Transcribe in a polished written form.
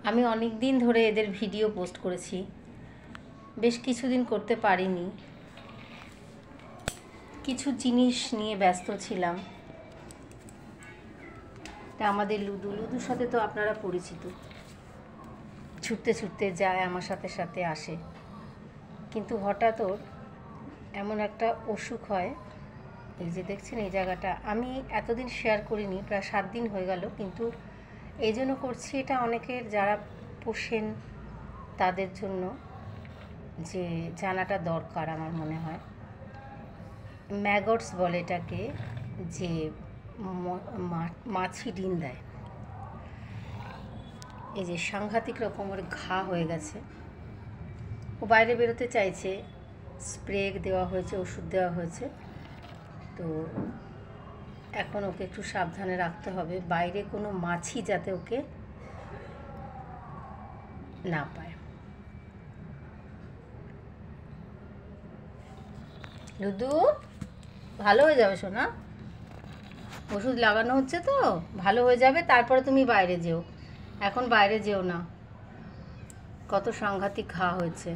আমি অনেক দিন ধরে এদের ভিডিও পোস্ট করেছি, বেশ কিছুদিন করতে পারিনি, কিছু জিনিস নিয়ে ব্যস্ত ছিলাম। তা আমাদের লুদুর সাথে তো আপনারা পরিচিত, ছুটতে ছুটতে যায়, আমার সাথে সাথে আসে। কিন্তু হঠাৎ ওর এমন একটা অসুখ হয়, এই যে দেখছেন এই জায়গাটা, আমি এতদিন শেয়ার করিনি, প্রায় 7 দিন হয়ে গেল, কিন্তু এই জন্য করছি, এটা অনেকের যারা পোষেন তাদের জন্য যে জানাটা দরকার আমার মনে হয়। ম্যাগটস বলে এটাকে, যে মাছি ডিম দেয়। এই যে সাংঘাতিক রকমের ঘা হয়ে গেছে, ও বাইরে বেরোতে চাইছে, স্প্রে দেওয়া হয়েছে, ওষুধ দেওয়া হয়েছে। তো এখন ওকে একটু সাবধানে রাখতে হবে, বাইরে কোনো মাছি যাতে ওকে না পায়। লুদু, ভালো হয়ে যাবে সোনা, ওষুধ লাগানো হচ্ছে তো, ভালো হয়ে যাবে, তারপরে তুমি বাইরে যেও, এখন বাইরে যেও না, কত সাংঘাতিক ঘা হয়েছে।